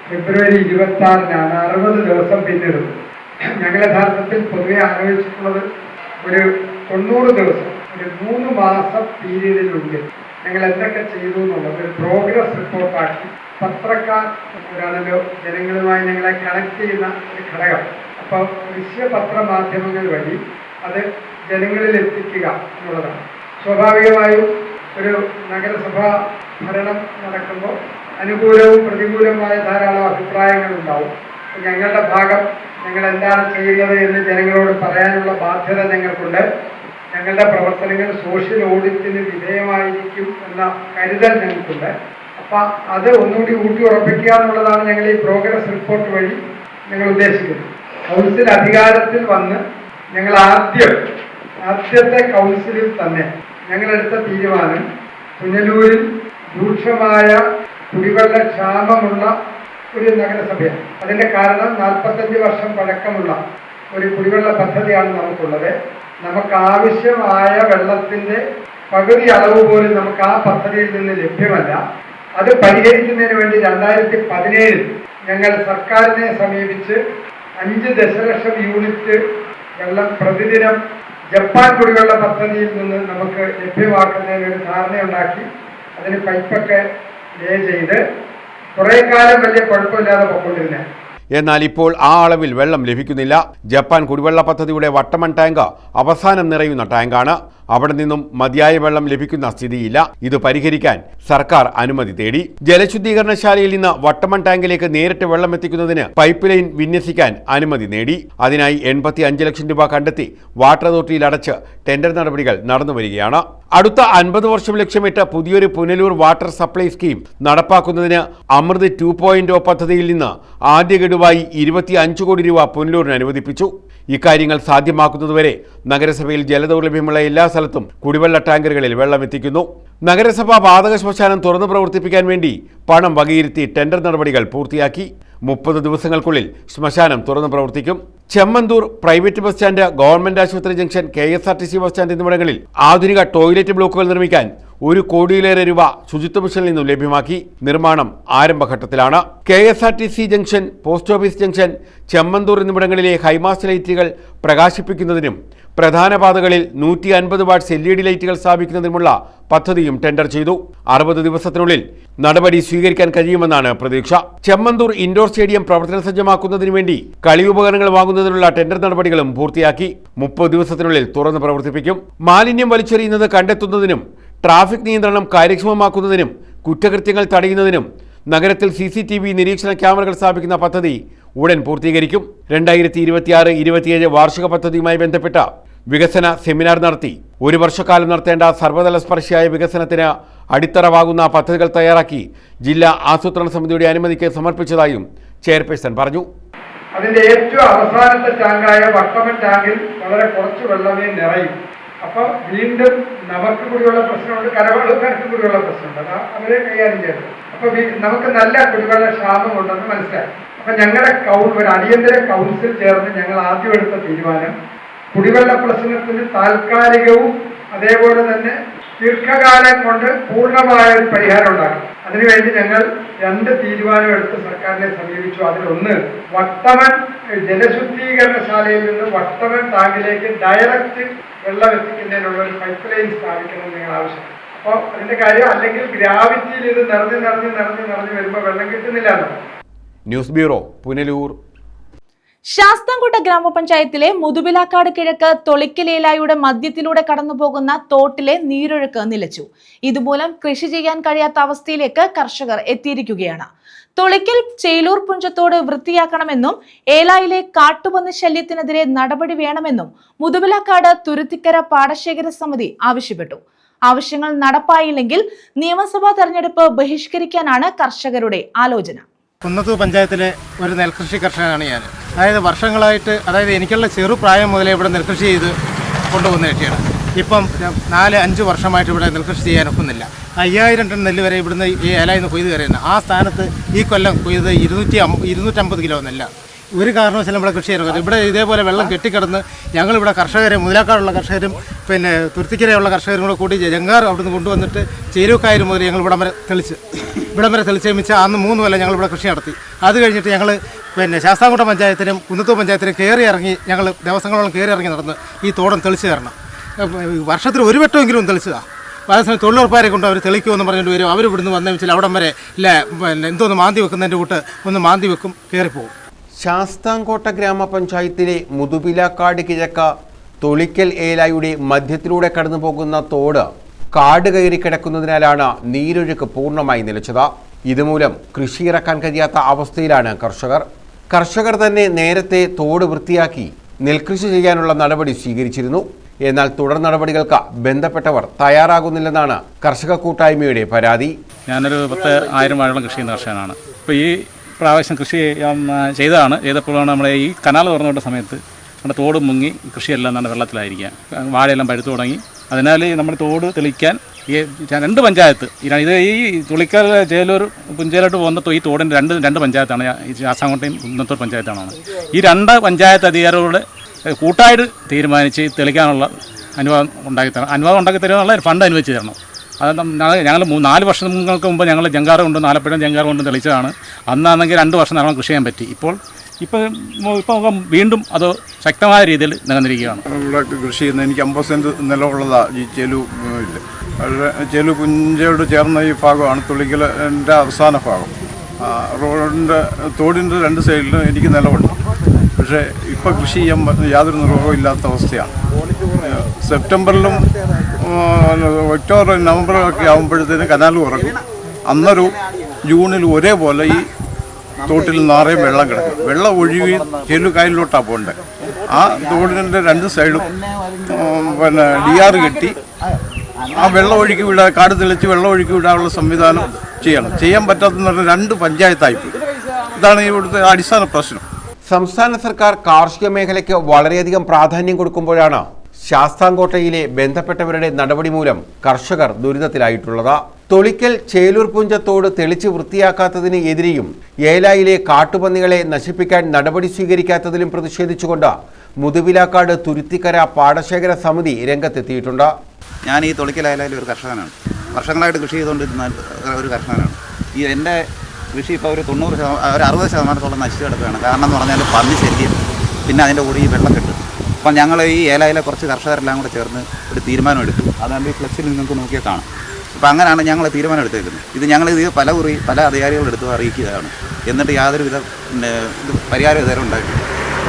ഫെബ്രുവരി 26-നാണ് 60 ദിവസം പിന്നിടുന്നത്. ഞങ്ങൾ യഥാർത്ഥത്തിൽ പൊതുവെ ആലോചിച്ചിട്ടുള്ളത് ഒരു 90 ദിവസം, ഒരു 3 മാസം പീരീഡിനുള്ളിൽ ഞങ്ങൾ എന്തൊക്കെ ചെയ്തു എന്നുള്ളത് ഒരു പ്രോഗ്രസ് റിപ്പോർട്ടാക്കി പത്രക്കാർ ഒരാണല്ലോ ജനങ്ങളുമായി ഞങ്ങളെ കണക്ട് ചെയ്യുന്ന ഒരു ഘടകം. അപ്പോൾ ദൃശ്യ പത്രമാധ്യമങ്ങൾ വഴി അത് ജനങ്ങളിൽ എത്തിക്കുക എന്നുള്ളതാണ്. സ്വാഭാവികമായും ഒരു നഗരസഭാ ഭരണം നടക്കുമ്പോൾ അനുകൂലവും പ്രതികൂലവുമായ ധാരാളം അഭിപ്രായങ്ങൾ ഉണ്ടാവും. ഞങ്ങളുടെ ഭാഗം ഞങ്ങൾ എന്താണ് ചെയ്യുന്നത് എന്ന് ജനങ്ങളോട് പറയാനുള്ള ബാധ്യത ഞങ്ങൾക്കുണ്ട്. ഞങ്ങളുടെ പ്രവർത്തനങ്ങൾ സോഷ്യൽ ഓഡിറ്റിന് വിധേയമായിരിക്കും എന്ന കരുതൽ ഞങ്ങൾക്കുണ്ട്. അപ്പം അത് ഒന്നുകൂടി ഊട്ടി ഉറപ്പിക്കുക എന്നുള്ളതാണ് ഞങ്ങൾ ഈ പ്രോഗ്രസ് റിപ്പോർട്ട് വഴി ഞങ്ങൾ ഉദ്ദേശിക്കുന്നത്. കൗൺസിൽ അധികാരത്തിൽ വന്ന് ഞങ്ങൾ ആദ്യത്തെ കൗൺസിലിൽ തന്നെ ഞങ്ങളെടുത്ത തീരുമാനം പുനലൂരിൽ രൂക്ഷമായ കുടിവെള്ള ക്ഷാമമുള്ള ഒരു നഗരസഭയാണ്. അതിൻ്റെ കാരണം 45 വർഷം പഴക്കമുള്ള ഒരു കുടിവെള്ള പദ്ധതിയാണ് നമുക്കുള്ളത്. നമുക്ക് ആവശ്യമായ വെള്ളത്തിൻ്റെ പകുതി അളവ് പോലും നമുക്ക് ആ പദ്ധതിയിൽ നിന്ന് ലഭ്യമല്ല. അത് പരിഹരിക്കുന്നതിന് വേണ്ടി 2017 ഞങ്ങൾ സർക്കാരിനെ സമീപിച്ച് 5 ദശലക്ഷം യൂണിറ്റ് വെള്ളം പ്രതിദിനം ജപ്പാൻ കുടിവെള്ള പദ്ധതിയിൽ നിന്ന് നമുക്ക് ലഭ്യമാക്കുന്നതിന് ഒരു ധാരണയുണ്ടാക്കി അതിന് പൈപ്പൊക്കെ ലേ ചെയ്ത് കുറേ കാലം വലിയ കുഴപ്പമില്ലാതെ പോയിക്കൊണ്ടിരുന്നത്. എന്നാൽ ഇപ്പോൾ ആ അളവിൽ വെള്ളം ലഭിക്കുന്നില്ല. ജപ്പാൻ കുടിവെള്ള പദ്ധതിയുടെ വട്ടമൺ ടാങ്ക് അവസാനം നിറയുന്ന ടാങ്കാണ്. അവിടെ നിന്നും മതിയായ വെള്ളം ലഭിക്കുന്ന സ്ഥിതിയില്ല. ഇത് പരിഹരിക്കാൻ സർക്കാർ അനുമതി തേടി. ജലശുദ്ധീകരണശാലയിൽ നിന്ന് വട്ടമൺ ടാങ്കിലേക്ക് നേരിട്ട് വെള്ളം എത്തിക്കുന്നതിന് പൈപ്പ് ലൈൻ വിന്യസിക്കാൻ അനുമതി നേടി. അതിനായി 85 ലക്ഷം രൂപ കണ്ടെത്തി വാട്ടർ അതോറിറ്റിയിൽ അടച്ച് ടെൻഡർ നടപടികൾ നടന്നുവരികയാണ്. അടുത്ത 50 വർഷം ലക്ഷ്യമിട്ട് പുതിയൊരു പുനലൂർ വാട്ടർ സപ്ലൈ സ്കീം നടപ്പാക്കുന്നതിന് അമൃത് 2.0 പദ്ധതിയിൽ നിന്ന് ആദ്യ ഗഡുവായി 25 കോടി രൂപ പുനലൂരിന് അനുവദിപ്പിച്ചു. ഇക്കാര്യങ്ങൾ സാധ്യമാക്കുന്നതുവരെ നഗരസഭയിൽ ജലദൗർലഭ്യമുള്ള എല്ലാ സ്ഥലത്തും കുടിവെള്ള ടാങ്കറുകളിൽ വെള്ളം എത്തിക്കുന്നു. നഗരസഭ വാതക ശ്മശാനം തുറന്നു പ്രവർത്തിപ്പിക്കാൻ വേണ്ടി പണം വകയിരുത്തി ടെൻഡർ നടപടികൾ പൂർത്തിയാക്കി. 30 ദിവസങ്ങൾക്കുള്ളിൽ ശ്മശാനം തുറന്നു പ്രവർത്തിക്കും. Chemmanthoor private bus stand, government ആശുപത്രി ജംഗ്ഷൻ, KSRTC ബസ് സ്റ്റാൻഡ് എന്നിവിടങ്ങളിൽ ആധുനിക ടോയ്ലറ്റ് ബ്ലോക്കുകൾ നിർമ്മിക്കാൻ 1 കോടിയിലേറെ രൂപ ശുചിത്വ മിഷനിൽ നിന്നും ലഭ്യമാക്കി. നിർമ്മാണം ആരംഭഘട്ടത്തിലാണ്. KSRTC junction, post office junction, Chemmanthoor എന്നിവിടങ്ങളിലെ ഹൈമാസ്റ്റ് ലൈറ്റുകൾ പ്രകാശിപ്പിക്കുന്നതിനും പ്രധാന പാതകളിൽ 150 വാട്ട്സ് LED ലൈറ്റുകൾ സ്ഥാപിക്കുന്നതിനുമുള്ള പദ്ധതിയും ടെൻഡർ ചെയ്തു. 60 ദിവസത്തിനുള്ളിൽ നടപടി സ്വീകരിക്കാൻ കഴിയുമെന്നാണ് പ്രതീക്ഷ. ചെമ്മന്തൂർ ഇൻഡോർ സ്റ്റേഡിയം പ്രവർത്തന സജ്ജമാക്കുന്നതിന് വേണ്ടി കളി ഉപകരണങ്ങൾ വാങ്ങുന്നതിനുള്ള ടെൻഡർ നടപടികളും പൂർത്തിയാക്കി. 30 ദിവസത്തിനുള്ളിൽ തുറന്ന് പ്രവർത്തിപ്പിക്കും. മാലിന്യം വലിച്ചെറിയുന്നത് കണ്ടെത്തുന്നതിനും ട്രാഫിക് നിയന്ത്രണം കാര്യക്ഷമമാക്കുന്നതിനും കുറ്റകൃത്യങ്ങൾ തടയുന്നതിനും നഗരത്തിൽ CCTV നിരീക്ഷണ ക്യാമറകൾ സ്ഥാപിക്കുന്ന പദ്ധതി ഉടൻ പൂർത്തീകരിക്കും. 2026-27 വാർഷിക പദ്ധതിയുമായി ബന്ധപ്പെട്ട വികസന സെമിനാർ നടത്തി 1 വർഷക്കാലം നടത്തേണ്ട സർവ്വതല സ്പർശിയായ വികസനത്തിന് അടിത്തറവാകുന്ന പദ്ധതികൾ തയ്യാറാക്കി ജില്ലാ ആസൂത്രണ സമിതിയുടെ അനുമതിക്ക് സമർപ്പിച്ചതായും ചെയർപേഴ്സൺ പറഞ്ഞു. അതിന്റെ ഏറ്റവും അവസാനത്തെ ടാങ്കായ വട്ടമൺ ടാങ്കിൽ വളരെ കുറച്ച് വെള്ളമേ നിറയും. അപ്പോൾ വീണ്ടും നമുക്ക് കൂടിയുള്ള പ്രശ്നമുണ്ട്, കരവെള്ളക്കാർക്ക് കൂടിയുള്ള പ്രശ്നമുണ്ട്. അത് അവരെ കൈകാര്യം ചെയ്യണം. അപ്പോൾ നമുക്ക് നല്ല കുടിവെള്ള ക്ഷാമമുണ്ടെന്ന് മനസ്സിലായി. അപ്പം ഞങ്ങളുടെ ഒരു അടിയന്തര കൗൺസിൽ ചേർന്ന് ഞങ്ങൾ ആദ്യം എടുത്ത തീരുമാനം കുടിവെള്ള പ്രശ്നത്തിന് താൽക്കാലികവും അതേപോലെ തന്നെ ദീർഘകാലം കൊണ്ട് പൂർണ്ണമായ ഒരു പരിഹാരം ഉണ്ടാക്കും. അതിനുവേണ്ടി ഞങ്ങൾ 2 തീരുമാനമെടുത്ത് സർക്കാരിനെ സമീപിച്ചു. അതിലൊന്ന്, വട്ടവൻ ജലശുദ്ധീകരണശാലയിൽ നിന്ന് വട്ടവൻ ടാങ്കിലേക്ക് ഡയറക്റ്റ് വെള്ളം എത്തിക്കുന്നതിനുള്ള ഒരു പൈപ്പ് ലൈൻ സ്ഥാപിക്കണമെന്ന് ഞങ്ങൾ ആവശ്യപ്പെട്ടു. അപ്പോൾ അതിന്റെ കാര്യം, അല്ലെങ്കിൽ ഗ്രാവിറ്റിയിൽ ഇത് നിറഞ്ഞു വരുമ്പോൾ വെള്ളം കിട്ടുന്നില്ല. News bureau, Punalur. ശാസ്താംകോട്ട ഗ്രാമപഞ്ചായത്തിലെ മുതുവിലാക്കാട് കിഴക്ക് തൊളിക്കലേലായുടെ മധ്യത്തിലൂടെ കടന്നുപോകുന്ന തോട്ടിലെ നീരൊഴുക്ക് നിലച്ചു. ഇതുമൂലം കൃഷി ചെയ്യാൻ കഴിയാത്ത അവസ്ഥയിലേക്ക് കർഷകർ എത്തിയിരിക്കുകയാണ്. തൊളിക്കൽ ചേലൂർ പുഞ്ചത്തോട് വൃത്തിയാക്കണമെന്നും ഏലായിലെ കാട്ടുപന്നി ശല്യത്തിനെതിരെ നടപടി വേണമെന്നും മുതുവിലാക്കാട് തുരുത്തിക്കര പാടശേഖര സമിതി ആവശ്യപ്പെട്ടു. ആവശ്യങ്ങൾ നടപ്പായില്ലെങ്കിൽ നിയമസഭാ തെരഞ്ഞെടുപ്പ് ബഹിഷ്കരിക്കാനാണ് കർഷകരുടെ ആലോചന. കുന്നത്തൂർ പഞ്ചായത്തിലെ ഒരു നെൽകൃഷി കർഷകനാണ് ഞാൻ. അതായത് വർഷങ്ങളായിട്ട്, അതായത് എനിക്കുള്ള ചെറുപ്രായം മുതലേ ഇവിടെ നെൽകൃഷി ചെയ്ത് കൊണ്ടുപോകുന്ന വ്യക്തിയാണ്. ഇപ്പം 4-5 വർഷമായിട്ട് ഇവിടെ നെൽകൃഷി ചെയ്യാനൊക്കുന്നില്ല. 5000 ടൺ നെല്ല് വരെ ഇവിടുന്ന് ഈ ഏലായിൽ നിന്ന് കൊയ്ത് കയറിയുന്നത്. ആ സ്ഥാനത്ത് ഈ കൊല്ലം കൊയ്ത് 250 കിലോ നെല്ല. ഒരു കാരണവശാലും ഇവിടെ കൃഷി ചെയ്യാൻ ഇവിടെ ഇതേപോലെ വെള്ളം കെട്ടിക്കിടന്ന് ഞങ്ങളിവിടെ കർഷകരെ, മുതലാക്കാടുള്ള കർഷകരും പിന്നെ തുരുത്തിക്കരയുള്ള കർഷകരും കൂടെ കൂടി ജങ്കാർ അവിടുന്ന് കൊണ്ടുവന്നിട്ട് ചേരുവക്കായൽ മുതൽ ഞങ്ങൾ ഇവിടം വരെ തെളിച്ചേമിച്ച് അന്ന് 3 കൊല്ലം ഞങ്ങൾ ഇവിടെ കൃഷി നടത്തി. അത് കഴിഞ്ഞിട്ട് ഞങ്ങൾ പിന്നെ ശാസ്താംകോട്ട പഞ്ചായത്തിനും കുന്നത്തൂർ പഞ്ചായത്തിനും കയറി ഇറങ്ങി, ഞങ്ങൾ ദിവസങ്ങളോളം കയറി ഇറങ്ങി നടന്ന് ഈ തോടം തെളിച്ച് തരണം. വർഷത്തിൽ ഒരു വട്ടമെങ്കിലും തെളിച്ചതാണ്. അതേസമയം തൊഴിലുറപ്പാരെ കൊണ്ട് അവർ തെളിക്കുമെന്ന് പറഞ്ഞിട്ട് വരും. അവർ ഇവിടുന്ന് വന്നു വെച്ചാൽ അവിടം വരെ ഇല്ല പിന്നെ എന്തോന്ന് മാന്തി വെക്കുന്നതിൻ്റെ കൂട്ട് ഒന്ന് മാന്തി വെക്കും, കയറിപ്പോകും. ശാസ്താംകോട്ട ഗ്രാമപഞ്ചായത്തിലെ മുതുവിലാക്കാട് കിഴക്ക് തൊളിക്കൽ ഏലായുടെ മധ്യത്തിലൂടെ കടന്നുപോകുന്ന തോട് കാട് കയറി കിടക്കുന്നതിനാലാണ് നീരൊഴുക്ക് പൂർണ്ണമായി നിലച്ചത്. ഇതുമൂലം കൃഷി ഇറക്കാൻ കഴിയാത്ത അവസ്ഥയിലാണ് കർഷകർ തന്നെ നേരത്തെ തോട് വൃത്തിയാക്കി നെൽകൃഷി ചെയ്യാനുള്ള നടപടി സ്വീകരിച്ചിരുന്നു. എന്നാൽ തുടർ നടപടികൾക്ക് ബന്ധപ്പെട്ടവർ തയ്യാറാകുന്നില്ലെന്നാണ് കർഷക കൂട്ടായ്മയുടെ പരാതി. ഞാനൊരു 10,000 വാഴകളും കൃഷി ചെയ്യുന്ന കർഷകനാണ്. ഇപ്പോൾ ഈ പ്രാവശ്യം കൃഷി ചെയ്തപ്പോഴാണ് നമ്മുടെ ഈ കനാൽ തുറന്നുകൊണ്ട സമയത്ത് നമ്മുടെ തോട് മുങ്ങി കൃഷിയെല്ലാം നല്ല വെള്ളത്തിലായിരിക്കുക, വാഴയെല്ലാം പഴുത്തു തുടങ്ങി. അതിനാൽ നമ്മൾ തോട് തെളിക്കാൻ ഈ 2 പഞ്ചായത്ത്, ഇത് ഈ തുളിക്കൽ ചേലൂർ പുഞ്ചയിലോട്ട് പോകുന്ന ഈ തോടിൻ്റെ രണ്ട് പഞ്ചായത്താണ്, ഈ ശാസ്താംകോട്ടയും കുന്നത്തൂർ പഞ്ചായത്താണ്. ഈ 2 പഞ്ചായത്ത് അധികാരികളുടെ കൂട്ടായിട്ട് തീരുമാനിച്ച് തെളിക്കാനുള്ള അനുവാദം ഉണ്ടാക്കി തരുമെന്നുള്ള ഫണ്ട് അനുവദിച്ച് തരണം. അത് ഞങ്ങൾ 4 വർഷങ്ങൾക്ക് മുമ്പ് ഞങ്ങൾ ജങ്കാറ് കൊണ്ട്, ആലപ്പുഴ ജങ്കാറ് കൊണ്ട് തെളിച്ചതാണ്. അന്നാണെങ്കിൽ 2 വർഷം നല്ലോണം കൃഷി ചെയ്യാൻ പറ്റി. ഇപ്പോൾ വീണ്ടും അത് ശക്തമായ രീതിയിൽ നിലനിന്നിരിക്കുകയാണ്. ഇവിടെ കൃഷി ചെയ്യുന്ന എനിക്ക് 50 സെൻറ്റ് നിലമുള്ളതാണ് ഈ ചേലു പുഞ്ചയോട് ചേർന്ന ഈ ഭാഗമാണ് തുളിക്കലിൻ്റെ അവസാന ഭാഗം. തോടിൻ്റെ 2 സൈഡിലും എനിക്ക് നിലമുണ്ട്. പക്ഷേ ഇപ്പോൾ കൃഷി ചെയ്യാൻ യാതൊരു നിർവാഹവും ഇല്ലാത്ത അവസ്ഥയാണ്. സെപ്റ്റംബറിലും ഒക്ടോബർ നവംബറൊക്കെ ആകുമ്പോഴത്തേന് കനാൽ തുറക്കും. അന്നൊരു ജൂണിൽ ഒരേപോലെ ഈ തോട്ടിൽ നിറയെ വെള്ളം കിടക്കും. വെള്ളം ഒഴുകി ചേലുകായലിലോട്ടാണ് പോകേണ്ടത്. ആ തോടിൻ്റെ 2 സൈഡും പിന്നെ DR കെട്ടി ആ വെള്ളം ഒഴുക്കി വിടാൻ, കാട് തെളിച്ച് വെള്ളം ഒഴുക്കി വിടാനുള്ള സംവിധാനം ചെയ്യാൻ പറ്റാത്ത 2 പഞ്ചായത്തായിപ്പോയി. ഇതാണ് ഇവിടുത്തെ അടിസ്ഥാന പ്രശ്നം. സംസ്ഥാന സർക്കാർ കാർഷിക മേഖലയ്ക്ക് വളരെയധികം പ്രാധാന്യം കൊടുക്കുമ്പോഴാണ് ശാസ്താംകോട്ടയിലെ ബന്ധപ്പെട്ടവരുടെ നടപടി മൂലം കർഷകർ ദുരിതത്തിലായിട്ടുള്ളത്. തൊളിക്കൽ ചേലൂർ പുഞ്ചത്തോട് തെളിച്ച് വൃത്തിയാക്കാത്തതിന് എതിരെയും ഏലായിലെ കാട്ടുപന്നികളെ നശിപ്പിക്കാൻ നടപടി സ്വീകരിക്കാത്തതിലും പ്രതിഷേധിച്ചുകൊണ്ട് മുതുവിലാക്കാട് തുരുത്തിക്കര പാടശേഖര സമിതി രംഗത്തെത്തിയിട്ടുണ്ട്. ഞാൻ ഈ തൊളിക്കൽ ഏലായിലെ ഒരു കർഷകനാണ്. വർഷങ്ങളായിട്ട് കൃഷി ചെയ്തുകൊണ്ടിരുന്ന ഒരു കർഷകനാണ്. ഈ എൻ്റെ കൃഷി ഇപ്പോൾ ഒരു 60% നശിച്ചു കിടക്കുകയാണ്. കാരണം എന്ന് പറഞ്ഞാൽ പന്നി ശല്യം, പിന്നെ അതിൻ്റെ കൂടെ ഈ വെള്ളക്കെട്ട്. അപ്പം ഞങ്ങൾ ഈ ഏലായിലെ കുറച്ച് കർഷകരെല്ലാം കൂടെ ചേർന്ന് ഒരു തീരുമാനം എടുത്തു. അതാണ് ഈ ഫ്ലെക്സിൽ നിങ്ങൾക്ക് നോക്കിയാൽ കാണാം. അപ്പോൾ അങ്ങനെയാണ് ഞങ്ങൾ തീരുമാനം എടുത്തേക്കുന്നത്. ഇത് പല അധികാരികളെടുത്ത് അറിയിക്കുകയാണ്. എന്നിട്ട് യാതൊരുവിധ പരിഹാരം ഇതുവരെ ഉണ്ടായിട്ടില്ല.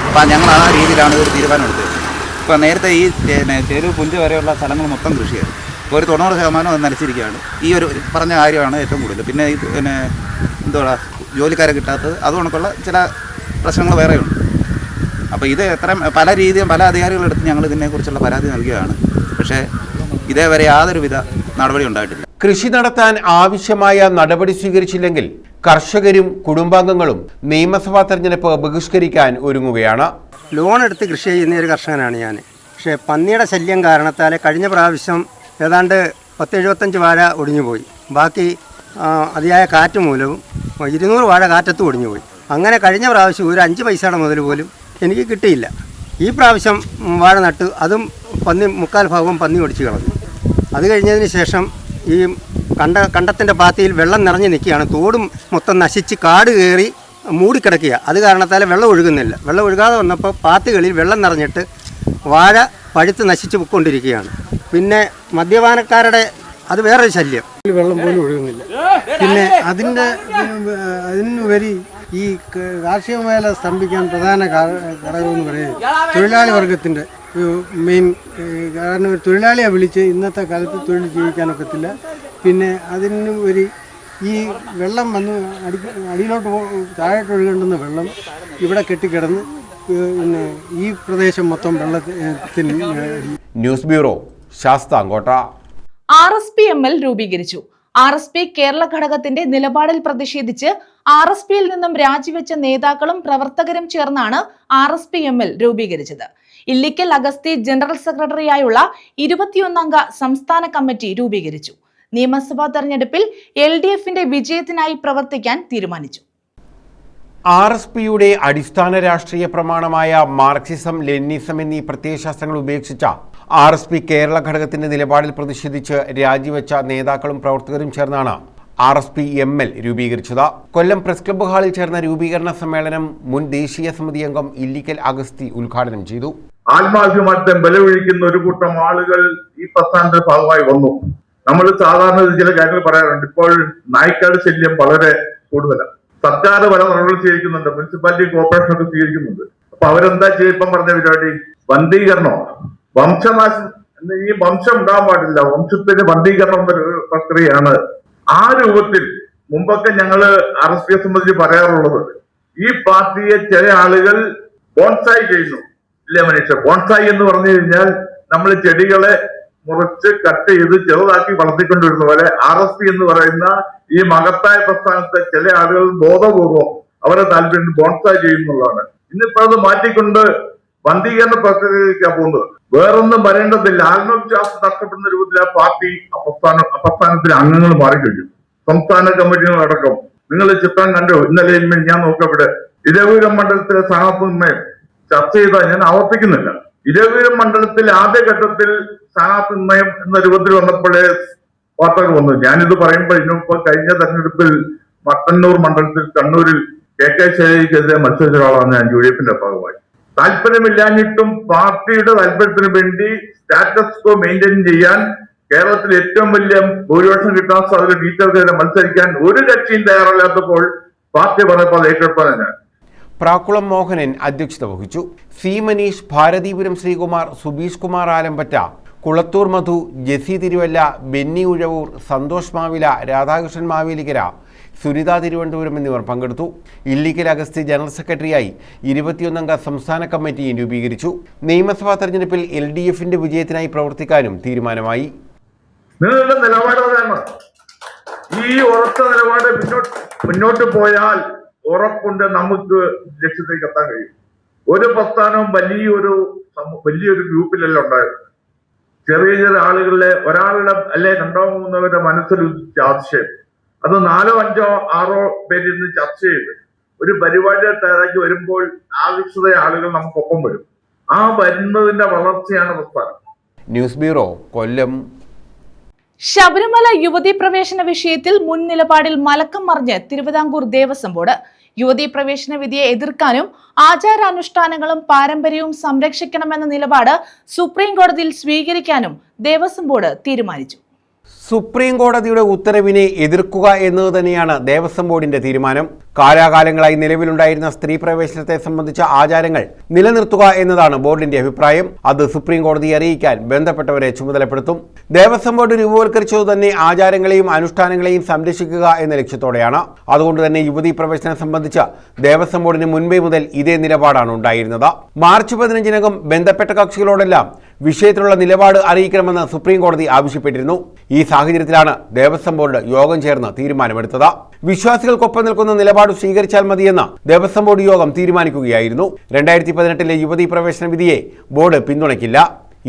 അപ്പോൾ ഞങ്ങൾ ആ രീതിയിലാണ് ഒരു തീരുമാനം എടുത്തത്. ഇപ്പോൾ നേരത്തെ ഈ ചേലൂർ പുഞ്ച വരെയുള്ള സ്ഥലങ്ങൾ മൊത്തം കൃഷിയായിരുന്നു. ഇപ്പോൾ ഒരു 90% അത് നനച്ചിരിക്കുകയാണ്. ഈ ഒരു പറഞ്ഞ കാര്യമാണ് ഏറ്റവും കൂടുതൽ. പിന്നെ ഈ എന്തുവാ ജോലിക്കാരെ കിട്ടാത്തത്, അതുകൊണ്ടൊക്കെയുള്ള ചില പ്രശ്നങ്ങൾ വേറെയുണ്ട്. അപ്പോൾ ഇത് പല അധികാരികളെടുത്ത് ഞങ്ങൾ ഇതിനെക്കുറിച്ചുള്ള പരാതി നൽകുകയാണ്. പക്ഷേ ഇതേവരെ യാതൊരുവിധ നടപടി ഉണ്ടായിട്ടില്ല. കൃഷി നടത്താൻ ആവശ്യമായ നടപടി സ്വീകരിച്ചില്ലെങ്കിൽ കർഷകരും കുടുംബാംഗങ്ങളും നിയമസഭാ തെരഞ്ഞെടുപ്പ് ബഹിഷ്കരിക്കാൻ ഒരുങ്ങുകയാണ്. ലോൺ എടുത്ത് കൃഷി ചെയ്യുന്ന ഒരു കർഷകനാണ് ഞാൻ. പക്ഷേ പന്നിയുടെ ശല്യം കാരണത്താൽ കഴിഞ്ഞ പ്രാവശ്യം ഏതാണ്ട് 10-75 വാഴ ഒടിഞ്ഞുപോയി. ബാക്കി അതിയായ കാറ്റ് മൂലവും 200 വാഴ കാറ്റത്തും ഒടിഞ്ഞുപോയി. അങ്ങനെ കഴിഞ്ഞ പ്രാവശ്യം ഒരു 5 പൈസയുടെ മുതൽ പോലും എനിക്ക് കിട്ടിയില്ല. ഈ പ്രാവശ്യം വാഴ നട്ടു, അതും 3/4 ഭാഗവും പന്നി ഒടിച്ച് കളഞ്ഞു. അത് കഴിഞ്ഞതിന് ശേഷം ഈ കണ്ടത്തിൻ്റെ പാത്തിയിൽ വെള്ളം നിറഞ്ഞ് നിൽക്കുകയാണ്. തോടും മൊത്തം നശിച്ച് കാട് കയറി മൂടിക്കിടക്കുക. അത് കാരണത്താൽ വെള്ളം ഒഴുകുന്നില്ല. വെള്ളം ഒഴുകാതെ വന്നപ്പോൾ പാത്തികളിൽ വെള്ളം നിറഞ്ഞിട്ട് വാഴ പഴുത്ത് നശിച്ച് പൊയ്ക്കൊണ്ടിരിക്കുകയാണ്. പിന്നെ മദ്യപാനക്കാരുടെ അത് വേറൊരു ശല്യം. വെള്ളം പോലും ഒഴുകുന്നില്ല. പിന്നെ അതിനുപരി ഈ കാർഷിക മേഖല സ്തംഭിക്കാൻ പ്രധാന ഘടകമെന്ന് പറയുന്നത് തൊഴിലാളി വർഗത്തിൻ്റെ ഒരു മെയിൻ കാരണം. തൊഴിലാളിയെ വിളിച്ച് ഇന്നത്തെ കാലത്ത് തൊഴിൽ ജീവിക്കാനൊക്കത്തില്ല. പിന്നെ അതിനുപരി ഈ വെള്ളം വന്ന് അടിയിലോട്ട് താഴോട്ട് ഒഴുകേണ്ടുന്ന വെള്ളം ഇവിടെ കെട്ടിക്കിടന്ന് പിന്നെ ഈ പ്രദേശം മൊത്തം വെള്ളത്തിന്. News bureau, Sasthamkotta. RSPML രൂപീകരിച്ചു. RSP കേരള ഘടകത്തിന്റെ നിലപാടിൽ പ്രതിഷേധിച്ച് RSPയിൽ നിന്നും രാജിവെച്ച നേതാക്കളും പ്രവർത്തകരും ചേർന്നാണ് RSPML രൂപീകരിച്ചത്. ഇല്ലിക്കൽ അഗസ്തി ജനറൽ സെക്രട്ടറിയായുള്ള 21-അംഗ സംസ്ഥാന കമ്മിറ്റി രൂപീകരിച്ചു. നിയമസഭാ തെരഞ്ഞെടുപ്പിൽ LDFന്റെ വിജയത്തിനായി പ്രവർത്തിക്കാൻ തീരുമാനിച്ചു. RSPയുടെ അടിസ്ഥാന രാഷ്ട്രീയ പ്രമാണമായ മാർക്സിസം, ലെനിനിസം എന്നീ പ്രത്യയശാസ്ത്രങ്ങൾ ഉപേക്ഷിച്ച RSP കേരള ഘടകത്തിന്റെ നിലപാടിൽ പ്രതിഷേധിച്ച് രാജിവെച്ച നേതാക്കളും പ്രവർത്തകരും ചേർന്നാണ് RSPML രൂപീകരിച്ചത്. കൊല്ലം പ്രസ് ക്ലബ്ബ് ഹാളിൽ ചേർന്ന രൂപീകരണ സമ്മേളനം മുൻ ദേശീയ സമിതി അംഗം ഇല്ലിക്കൽ അഗസ്തി ഉദ്ഘാടനം ചെയ്തു. ആത്മാഭിമാനത്തെ ബലമൊഴിക്കുന്ന ഒരു കൂട്ടം ആളുകൾ ഈ പ്രസ്ഥാനത്തിന്റെ ഭാഗമായി വന്നു. നമ്മൾ സാധാരണ ചില കാര്യങ്ങൾ പറയാറുണ്ട്. ഇപ്പോൾ നായ്ക്കാട് ശല്യം വളരെ കൂടുതലാണ്. സർക്കാർ പല നടപടികൾ സ്വീകരിക്കുന്നുണ്ട്, മുനിസിപ്പാലിറ്റി കോർപ്പറേഷൻ ഒക്കെ സ്വീകരിക്കുന്നുണ്ട്. അപ്പൊ അവരെന്താ ഇപ്പം പറഞ്ഞ പരിപാടി? വന്ധീകരണമാണ്, വംശനാശം. ഈ വംശം ഉണ്ടാകാൻ പാടില്ല, വംശത്തിന്റെ വന്ധീകരണം എന്നൊരു പ്രക്രിയയാണ്. ആ രൂപത്തിൽ മുമ്പൊക്കെ ഞങ്ങള് RSPയെ സംബന്ധിച്ച് പറയാറുള്ളത്, ഈ പാർട്ടിയെ ചില ആളുകൾ ബോൺസായി ചെയ്യുന്നു. ഇല്ലേ മനുഷ്യ? ബോൺസായി എന്ന് പറഞ്ഞു കഴിഞ്ഞാൽ നമ്മൾ ചെടികളെ മുറിച്ച് കട്ട് ചെയ്ത് ചെറുതാക്കി വളർത്തിക്കൊണ്ടിരുന്ന പോലെ RSP എന്ന് പറയുന്ന ഈ മഹത്തായ പ്രസ്ഥാനത്തെ ചില ആളുകൾ ബോധപൂർവം അവരെ താല്പര്യം ബോൺസായി ചെയ്യുന്നുള്ളതാണ്. ഇന്നിപ്പോ അത് മാറ്റിക്കൊണ്ട് വന്ധീകരണ പ്രക്രിയയ്ക്കാണ് പോകുന്നത്. വേറൊന്നും വരേണ്ടതില്ല. ആത്മവിശ്വാസം നഷ്ടപ്പെടുന്ന രൂപത്തിൽ ആ പാർട്ടി പ്രസ്ഥാനത്തിലെ അംഗങ്ങൾ മാറിക്കഴിഞ്ഞു. സംസ്ഥാന കമ്മിറ്റികളടക്കം. നിങ്ങൾ ചിത്രം കണ്ടു ഇന്നലെ ഞാൻ നോക്കവിടെ ഇരവിപുരം മണ്ഡലത്തിലെ സ്ഥാനാർത്ഥി ചർച്ച ചെയ്താൽ ഞാൻ ആവർത്തിക്കുന്നില്ല. ഇരവിപുരം മണ്ഡലത്തിൽ ആദ്യഘട്ടത്തിൽ സ്ഥാനാർത്ഥി നിർണയം എന്ന രൂപത്തിൽ വന്നപ്പോഴേ വാർത്തകൾ വന്നു. ഞാനിത് പറയുമ്പോൾ ഇതിനൊപ്പം കഴിഞ്ഞ തെരഞ്ഞെടുപ്പിൽ മട്ടന്നൂർ മണ്ഡലത്തിൽ കണ്ണൂരിൽ KK ശൈലജയ്ക്കെതിരെ മത്സരിച്ച ഒരാളാണ് ഞാൻ UDFന്റെ ഭാഗമായി. താല്പര്യമില്ലാഞ്ഞിട്ടും പാർട്ടിയുടെ താല്പര്യത്തിന് വേണ്ടി സ്റ്റാറ്റസ് കോ മെയിൻറ്റെയിൻ ചെയ്യാൻ കേരളത്തിൽ ഏറ്റവും വലിയ ഭൂരിപക്ഷം കിട്ടാൻ സാധ്യത ടീച്ചർക്കെതിരെ മത്സരിക്കാൻ ഒരു കക്ഷിയും തയ്യാറല്ലാത്തപ്പോൾ പാർട്ടി പറഞ്ഞപ്പോൾ അത് ഏറ്റെടുപ്പാൻ. പ്രാക്കുളം മോഹനൻ അധ്യക്ഷത വഹിച്ചു. സി മനീഷ്, ഭാരതീപുരം ശ്രീകുമാർ, സുബീഷ് കുമാർ ആലമ്പറ്റ, കുളത്തൂർ മധു, ജെസി തിരുവല്ല, ബെന്നി ഉഴവൂർ, സന്തോഷ് മാവില, രാധാകൃഷ്ണൻ മാവേലിക്കര, സുനിത തിരുവനന്തപുരം എന്നിവർ പങ്കെടുത്തു. ഇല്ലിക്കൽ അഗസ്തി ജനറൽ സെക്രട്ടറിയായി 21-അംഗ സംസ്ഥാന കമ്മിറ്റിയും രൂപീകരിച്ചു. നിയമസഭാ തെരഞ്ഞെടുപ്പിൽ LDFന്റെ വിജയത്തിനായി പ്രവർത്തിക്കാനും തീരുമാനമായി. നിങ്ങളുടെ നിലപാട് ഈ ഉറച്ച നിലപാട് മുന്നോട്ട് പോയാൽ ഉറപ്പുണ്ട് നമുക്ക് ലക്ഷ്യത്തിലേക്ക് എത്താൻ കഴിയും. ഒരു പ്രസ്ഥാനവും വലിയൊരു ഗ്രൂപ്പിലല്ല ഉണ്ടായത്. ചെറിയ ചെറിയ ആളുകളിലെ ഒരാളുടെ അല്ലെ 2-3 മനസ്സിൽ ആശയം അത് 4, 5, 6 പേരിന്ന് ചർച്ച ചെയ്ത് ഒരു പരിപാടി തയ്യാറാക്കി വരുമ്പോൾ ആവശ്യത ആളുകൾ നമുക്കൊപ്പം വരും. ആ വരുന്നതിന്റെ വളർച്ചയാണ് പ്രസ്ഥാനം. ന്യൂസ് ബ്യൂറോ, കൊല്ലം. ശബരിമല യുവതീ പ്രവേശന വിഷയത്തിൽ മുൻ നിലപാടിൽ മലക്കം മറിഞ്ഞ് തിരുവിതാംകൂർ ദേവസ്വം ബോർഡ്. യുവതീ പ്രവേശന വിധിയെ എതിർക്കാനും ആചാരാനുഷ്ഠാനങ്ങളും പാരമ്പര്യവും സംരക്ഷിക്കണമെന്ന നിലപാട് സുപ്രീം കോടതിയിൽ സ്വീകരിക്കാനും ദേവസ്വം ബോർഡ് തീരുമാനിച്ചു. സുപ്രീം കോടതിയുടെ ഉത്തരവിനെ എതിർക്കുക എന്നത് തന്നെയാണ് ദേവസ്വം ബോർഡിന്റെ തീരുമാനം. കാലാകാലങ്ങളായി നിലവിലുണ്ടായിരുന്ന സ്ത്രീ പ്രവേശനത്തെ സംബന്ധിച്ച ആചാരങ്ങൾ നിലനിർത്തുക എന്നതാണ് ബോർഡിന്റെ അഭിപ്രായം. അത് സുപ്രീം കോടതിയെ അറിയിക്കാൻ ബന്ധപ്പെട്ടവരെ ചുമതലപ്പെടുത്തും. ദേവസ്വം ബോർഡ് രൂപവൽക്കരിച്ചത് തന്നെ ആചാരങ്ങളെയും അനുഷ്ഠാനങ്ങളെയും സംരക്ഷിക്കുക എന്ന ലക്ഷ്യത്തോടെയാണ്. അതുകൊണ്ട് തന്നെ യുവതീ പ്രവേശനം സംബന്ധിച്ച് ദേവസ്വം ബോർഡിന് മുൻപേ മുതൽ ഇതേ നിലപാടാണ് ഉണ്ടായിരുന്നത്. മാർച്ച് 15-നകം ബന്ധപ്പെട്ട കക്ഷികളോടെല്ലാം വിഷയത്തിലുള്ള നിലപാട് അറിയിക്കണമെന്ന് സുപ്രീം കോടതി ആവശ്യപ്പെട്ടിരുന്നു. ഈ സാഹചര്യത്തിലാണ് ദേവസ്വം ബോർഡ് യോഗം ചേർന്ന് തീരുമാനമെടുത്തത്. വിശ്വാസികൾക്കൊപ്പം നിൽക്കുന്ന നിലപാട് സ്വീകരിച്ചാൽ മതിയെന്ന് ദേവസ്വം ബോർഡ് യോഗം തീരുമാനിക്കുകയായിരുന്നു. 2018-ലെ യുവതീ പ്രവേശന വിധിയെ ബോർഡ് പിന്തുണയ്ക്കില്ല.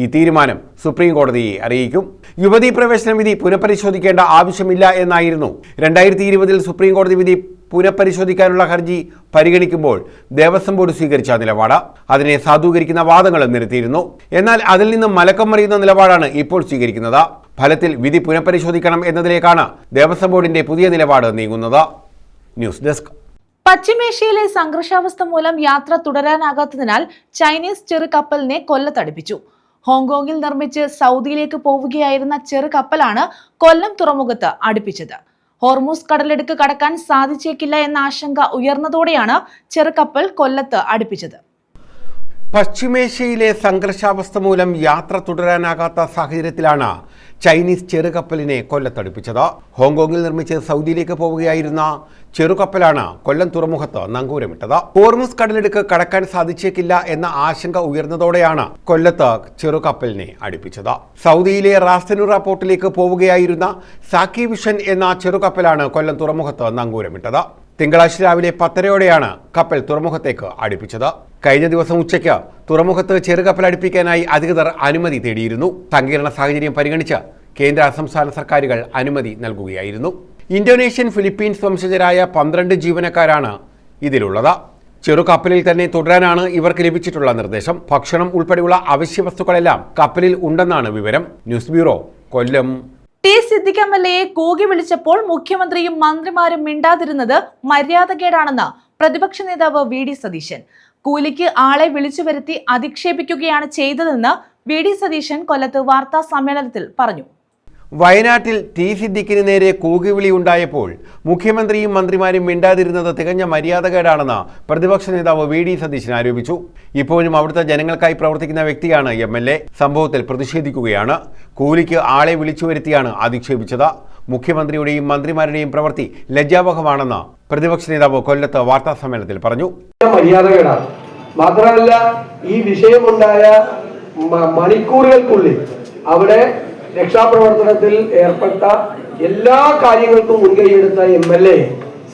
ഈ തീരുമാനം സുപ്രീം കോടതിയെ അറിയിക്കും. യുവതീ പ്രവേശന വിധി പുനഃപരിശോധിക്കേണ്ട ആവശ്യമില്ല എന്നായിരുന്നു 2020-ൽ സുപ്രീം കോടതി വിധി പുനഃപരിശോധിക്കാനുള്ള ഹർജി പരിഗണിക്കുമ്പോൾ ദേവസ്വം ബോർഡ് സ്വീകരിച്ച നിലപാട്. അതിനെ സാധൂകരിക്കുന്ന വാദങ്ങളും നിരത്തിയിരുന്നു. എന്നാൽ അതിൽ നിന്നും മലക്കം മറിയുന്ന നിലപാടാണ് ഇപ്പോൾ സ്വീകരിക്കുന്നത്. ഫലത്തിൽ വിധി പുനഃപരിശോധിക്കണം എന്നതിലേക്കാണ് ദേവസ്വം ബോർഡിന്റെ പുതിയ നിലപാട് നീങ്ങുന്നത്. News desk. പശ്ചിമേഷ്യയിലെ സംഘർഷാവസ്ഥ മൂലം യാത്ര തുടരാനാകാത്തതിനാൽ ചൈനീസ് ചെറുകപ്പലിനെ കൊല്ലത്തടുപ്പിച്ചു. ഹോങ്കോങ്ങിൽ നിർമ്മിച്ച് സൗദിയിലേക്ക് പോവുകയായിരുന്ന ചെറുകപ്പലാണ് കൊല്ലം തുറമുഖത്ത് അടുപ്പിച്ചത്. ഹോർമൂസ് കടലിടുക്ക് കടക്കാൻ സാധിച്ചേക്കില്ല എന്ന ആശങ്ക ഉയർന്നതോടെയാണ് ചെറുകപ്പൽ കൊല്ലത്ത് അടുപ്പിച്ചത്. പശ്ചിമേഷ്യയിലെ സംഘർഷാവസ്ഥ മൂലം യാത്ര തുടരാനാകാത്ത സാഹചര്യത്തിലാണ് ചൈനീസ് ചെറുകപ്പലിനെ കൊല്ലത്തടുപ്പിച്ചത്. ഹോങ്കോങ്ങിൽ നിർമ്മിച്ച് സൗദിയിലേക്ക് പോവുകയായിരുന്ന ചെറുകപ്പലാണ് കൊല്ലം തുറമുഖത്ത് നങ്കൂരമിട്ടത്. ഹോർമുസ് കടലിടുക്ക് കടക്കാൻ സാധിച്ചേക്കില്ല എന്ന ആശങ്ക ഉയർന്നതോടെയാണ് കൊല്ലത്ത് ചെറുകപ്പലിനെ അടുപ്പിച്ചത്. സൗദിയിലെ റാസ്തനുറ പോർട്ടിലേക്ക് പോവുകയായിരുന്ന സാക്കി വിഷൻ എന്ന ചെറുകപ്പലാണ് കൊല്ലം തുറമുഖത്ത് നങ്കൂരമിട്ടത്. തിങ്കളാഴ്ച രാവിലെ 10:30യോടെയാണ് കപ്പൽ തുറമുഖത്തേക്ക് അടുപ്പിച്ചത്. കഴിഞ്ഞ ദിവസം ഉച്ചയ്ക്ക് തുറമുഖത്ത് ചെറുകപ്പൽ അടുപ്പിക്കാനായി അധികൃതർ അനുമതി തേടിയിരുന്നു. സങ്കീർണ സാഹചര്യം പരിഗണിച്ച് കേന്ദ്ര സംസ്ഥാന സർക്കാരുകൾ അനുമതി നൽകുകയായിരുന്നു. ഇന്തോനേഷ്യൻ ഫിലിപ്പീൻസ് വംശജരായ 12 ജീവനക്കാരാണ് ഇതിലുള്ളത്. ചെറുകപ്പലിൽ തന്നെ തുടരാനാണ് ഇവർക്ക് ലഭിച്ചിട്ടുള്ള നിർദ്ദേശം. ഭക്ഷണം ഉൾപ്പെടെയുള്ള അവശ്യ വസ്തുക്കളെല്ലാം കപ്പലിൽ ഉണ്ടെന്നാണ് വിവരം. ന്യൂസ് ബ്യൂറോ, കൊല്ലം. ടി സിദ്ദിഖ് എംഎൽഎയെ കൂകി വിളിച്ചപ്പോൾ മുഖ്യമന്ത്രിയും മന്ത്രിമാരും മിണ്ടാതിരുന്നത് മര്യാദകേടാണെന്ന് പ്രതിപക്ഷ നേതാവ് വി ഡി സതീശൻ. കൂലിക്ക് ആളെ വിളിച്ചു വരുത്തി അധിക്ഷേപിക്കുകയാണ് ചെയ്തതെന്ന് വി ഡി സതീശൻ കൊല്ലത്ത് വാർത്താ സമ്മേളനത്തിൽ പറഞ്ഞു. വയനാട്ടിൽ ടി സിദ്ദിഖിന് നേരെ കൂകിവിളി ഉണ്ടായപ്പോൾ മുഖ്യമന്ത്രിയും മന്ത്രിമാരും മിണ്ടാതിരുന്നത് തികഞ്ഞ മര്യാദകേടാണെന്ന് പ്രതിപക്ഷ നേതാവ് വി ഡി സതീശൻ ആരോപിച്ചു. ഇപ്പോഴും അവിടുത്തെ ജനങ്ങൾക്കായി പ്രവർത്തിക്കുന്ന വ്യക്തിയാണ് എംഎൽഎ. സംഭവത്തിൽ പ്രതിഷേധിക്കുകയാണ്. കൂലിക്ക് ആളെ വിളിച്ചു വരുത്തിയാണ് അധിക്ഷേപിച്ചത്. മുഖ്യമന്ത്രിയുടെയും മന്ത്രിമാരുടെയും പ്രവൃത്തി ലജ്ജാവഹമാണെന്ന് പ്രതിപക്ഷ നേതാവ് കൊല്ലത്ത് വാർത്താ സമ്മേളനത്തിൽ പറഞ്ഞു. മര്യാദകേടാണ്. മാത്രമല്ല, ഈ വിഷയമുണ്ടായ മണിക്കൂറുകൾക്കുള്ളിൽ അവിടെ രക്ഷാപ്രവർത്തനത്തിൽ ഏർപ്പെട്ട എല്ലാ കാര്യങ്ങൾക്കും മുൻകൈയെടുത്ത എംഎൽഎ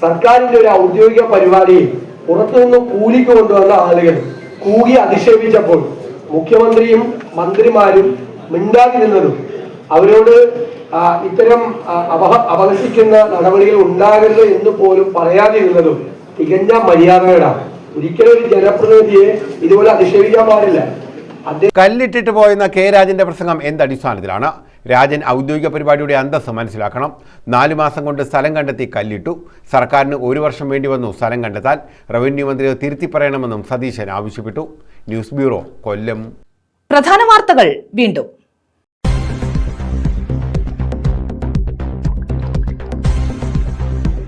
സർക്കാരിന്റെ ഒരു ഔദ്യോഗിക പരിപാടിയിൽ പുറത്തുനിന്ന് കൂലിക്ക് കൊണ്ടുവന്ന ആളുകൾ കൂകി അധിക്ഷേപിച്ചപ്പോൾ മുഖ്യമന്ത്രിയും മന്ത്രിമാരും മിണ്ടാതിരുന്നതും അവരോട് ഇത്തരം അപഹസിക്കുന്ന നടപടികൾ ഉണ്ടാകരുത് എന്ന് പോലും പറയാതിരുന്നതും തികഞ്ഞ മര്യാദകളാണ്. ഒരിക്കലും ഒരു ജനപ്രതിനിധിയെ ഇതുപോലെ അധിക്ഷേപിക്കാൻ പാടില്ല. കല്ലിട്ടിട്ട് പോയെന്ന കെ രാജന്റെ പ്രസംഗം എന്തടിസ്ഥാനത്തിലാണ്? രാജൻ ഔദ്യോഗിക പരിപാടിയുടെ അന്തസ്സ് മനസ്സിലാക്കണം. 4 മാസം കൊണ്ട് സ്ഥലം കണ്ടെത്തി കല്ലിട്ടു. സർക്കാരിന് 1 വർഷം വേണ്ടി വന്നു സ്ഥലം കണ്ടെത്താൻ. റവന്യൂ മന്ത്രി തിരുത്തി പറയണമെന്നും സതീശൻ ആവശ്യപ്പെട്ടു. ന്യൂസ് ബ്യൂറോ, കൊല്ലം. പ്രധാന വാർത്തകൾ വീണ്ടും.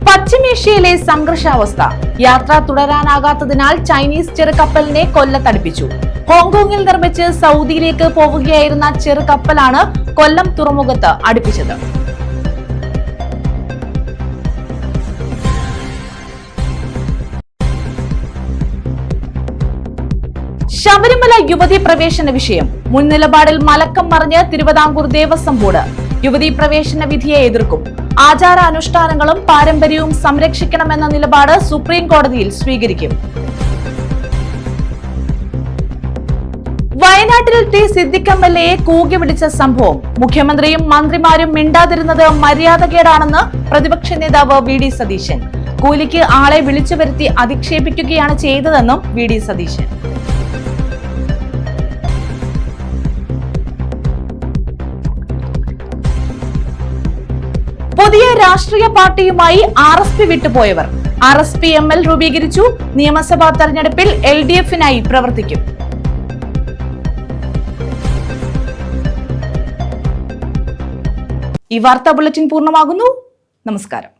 പശ്ചിമേഷ്യയിലെ സംഘർഷാവസ്ഥ. യാത്ര തുടരാനാകാത്തതിനാൽ ചൈനീസ് ചെറുകപ്പലിനെ കൊല്ലത്തടുപ്പിച്ചു. ഹോങ്കോങ്ങിൽ നിർമ്മിച്ച് സൗദിയിലേക്ക് പോവുകയായിരുന്ന ചെറുകപ്പലാണ് കൊല്ലം തുറമുഖത്ത് അടുപ്പിച്ചത്. ശബരിമല യുവതീ പ്രവേശന വിഷയം. മുൻ നിലപാടിൽ മലക്കം മറിഞ്ഞ് തിരുവിതാംകൂർ ദേവസ്വം ബോർഡ്. യുവതീ പ്രവേശന വിധിയെ എതിർക്കും. ആചാരാനുഷ്ഠാനങ്ങളും പാരമ്പര്യവും സംരക്ഷിക്കണമെന്ന നിലപാട് സുപ്രീം കോടതിയിൽ സ്വീകരിക്കും. വയനാട്ടിൽ ടി സിദ്ദിഖ് എംഎൽഎയെ കൂകി വിളിച്ച സംഭവം. മുഖ്യമന്ത്രിയും മന്ത്രിമാരും മിണ്ടാതിരുന്നത് മര്യാദകേടാണെന്ന് പ്രതിപക്ഷ നേതാവ് വി ഡി സതീശൻ. കൂലിക്ക് ആളെ വിളിച്ചു വരുത്തി അധിക്ഷേപിക്കുകയാണ് ചെയ്തതെന്നും വി ഡി സതീശൻ. പുതിയ രാഷ്ട്രീയ പാർട്ടിയുമായി RSP വിട്ടുപോയവർ. RSPML രൂപീകരിച്ചു. നിയമസഭാ തെരഞ്ഞെടുപ്പിൽ LDF-നായി പ്രവർത്തിക്കും. ഈ വാർത്താ ബുള്ളറ്റിൻ പൂർണ്ണമാകുന്നു. നമസ്കാരം.